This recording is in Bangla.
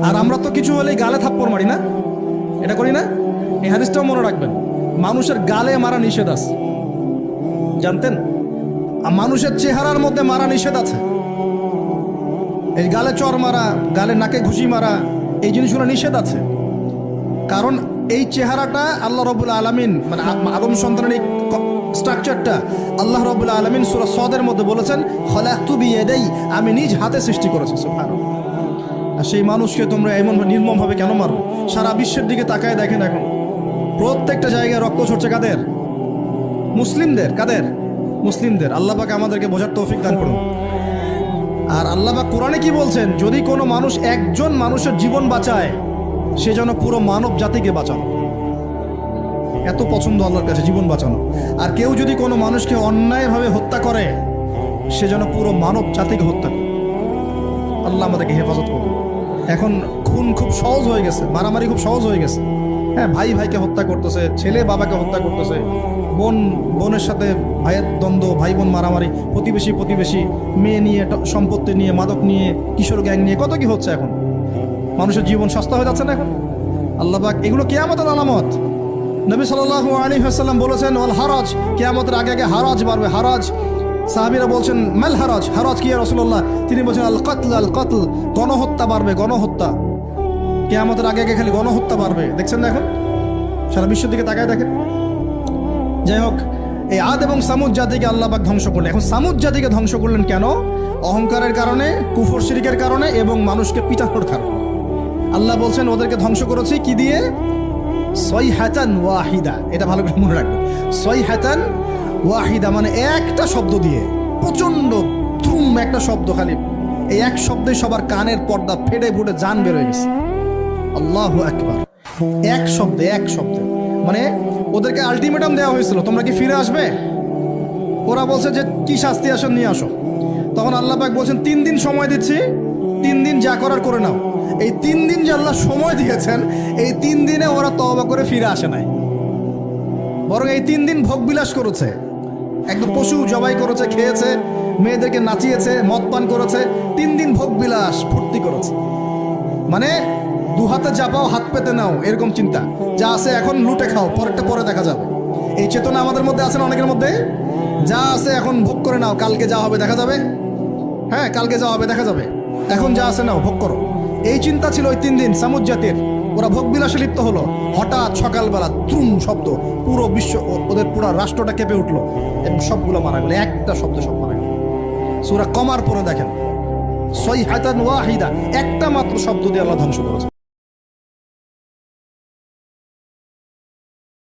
আর আমরা তো কিছু হলেই গালে থাপ্পড় মারি না, এটা করি না? এই হাদিসটাও মনে রাখবেন, মানুষের গালে মারা নিষেধ আছে, জানতেন? আর মানুষের চেহারার মধ্যে মারা নিষেধ আছে। এই গালে চর মারা, গালে নাকে ঘুষি মারা, এই জিনিসগুলো নিষেধ আছে। কারণ এই চেহারাটা আল্লাহ রাব্বুল আলামিন, মানে আদম সন্তানের এই স্ট্রাকচারটা আল্লাহ রাব্বুল আলামিন সূরা সদের মধ্যে বলেছেন, খলাকতু বিয়াদাই, আমি নিজ হাতে সৃষ্টি করেছি। সুবহানাল্লাহ। আর সেই মানুষকে তোমরা এমন নির্মমভাবে কেন মারো? সারা বিশ্বের দিকে তাকায় দেখেন, এখন প্রত্যেকটা জায়গায় রক্ত ঝরছে। কাদের? মুসলিমদের। কাদের? মুসলিমদের। আল্লাহ পাক আমাদেরকে বোঝার তৌফিক দান করুন। আর আল্লাহ পাক কোরআনে কি বলছেন? যদি কোনো মানুষ একজন মানুষের জীবন বাঁচায়, সে যেন পুরো মানব জাতিকে বাঁচানো। এত পছন্দ আল্লাহর কাছে জীবন বাঁচানো। আর কেউ যদি কোনো মানুষকে অন্যায়ভাবে হত্যা করে, সে যেন পুরো মানব জাতিকে হত্যা করে। আল্লাহ আমাদেরকে হেফাজত করুন। এখন খুন খুব সহজ হয়ে গেছে, মারামারি খুব সহজ হয়ে গেছে। হ্যাঁ, ভাই ভাইকে হত্যা করতেছে, ছেলে বাবাকে হত্যা করতেছে, বোন বোনের সাথে ভাইয়ের দ্বন্দ্ব, ভাই বোন মারামারি, প্রতিবেশী মেয়ে নিয়ে, সম্পত্তি নিয়ে, মাদক নিয়ে, কিশোর গ্যাং নিয়ে, কত কি হচ্ছে এখন। মানুষের জীবন সস্তা হয়ে যাচ্ছে না এখন। আল্লাহ পাক এগুলো কিয়ামতের আলামত। নবী সাল্লাল্লাহু আলাইহি ওয়াসাল্লাম বলেছেন, ওয়াল হারাজ, কিয়ামতের আগে আগে হারাজ বাড়বে। হারাজ, সাহাবীরা বলছেন, মাল হারাজ, হারাজ কি ইয়া রাসূলুল্লাহ? তিনি বলছেন, আল কতল, গণহত্যা বাড়বে, গণহত্যা। কিয়ামতের আগে আগে খালি গণহত্যা বাড়বে। দেখছেন না এখন? সারা বিশ্বের দিকে তাকায় দেখেন। যাই হোক, এই আদ এবং সামুদ জাতিকে আল্লাহ পাক ধ্বংস করলেন। এখন সামুদ জাতিকে ধ্বংস করলেন কেন? অহংকারের কারণে, কুফর শিরকের কারণে এবং মানুষকে পিটানোর কারণে। আল্লাহ বলছেন, ওদেরকে ধ্বংস করেছি কি দিয়ে? সাইহাতান ওয়াহিদা। এটা ভালো করে মনে রাখবেন, সাইহাতান ওয়াহিদা মানে একটা শব্দ দিয়ে, প্রচন্ড ধুম একটা শব্দ, খালি এই এক শব্দে সবার কানের পর্দা ফেটে ফুটে জান বের হয়ে গেছে। আল্লাহু আকবার। এক শব্দে মানে ওদেরকে আলটিমেটাম দেওয়া হয়েছিল, তোমরা কি ফিরে আসবে? ওরা বলছে যে কি শাস্তি আসেন নিয়ে আসো। তখন আল্লাহ পাক বলছেন, 3 দিন সময় দিচ্ছি, 3 দিন যা করার করে নাও। এই 3 দিন যে আল্লাহ সময় দিয়েছেন, এই 3 দিনে ওরা তওবা করে ফিরে আসে নাই, বরং এই 3 দিন ভোগ বিলাস করেছে। একদম পশু জবাই করেছে, খেয়েছে, মেয়েদেরকে নাচিয়েছে, মদ পান করেছে। 3 দিন ভোগ বিলাস ফুর্তি করেছে। মানে 2 হাতে চাপাও, হাত পেতে নাও, এরকম চিন্তা। যা আছে এখন লুটে খাও, পরেরটা পরে দেখা যাবে। এই চেতনা আমাদের মধ্যে আছে না অনেকের মধ্যে? যা আছে এখন ভোগ করে নাও, কালকে যা হবে দেখা যাবে। হ্যাঁ, কালকে যা হবে দেখা যাবে, এখন যা আছে নাও, ভোগ করো। এই চিন্তা ছিল ওই 3 দিন সামুদ জাতির। ওরা ভোগ বিলাসে লিপ্ত হলো। হঠাৎ সকালবেলা ত্রুম শব্দ, পুরো বিশ্ব, ওদের পুরো রাষ্ট্রটা কেঁপে উঠলো এবং সবগুলো মারা গেল। একটা শব্দ সব মারা গেল। সূরা কমার পরে দেখেন, সাইহাতান ওয়াহিদা, একটা মাত্র শব্দ দিয়ে আল্লাহ ধ্বংস করেছে।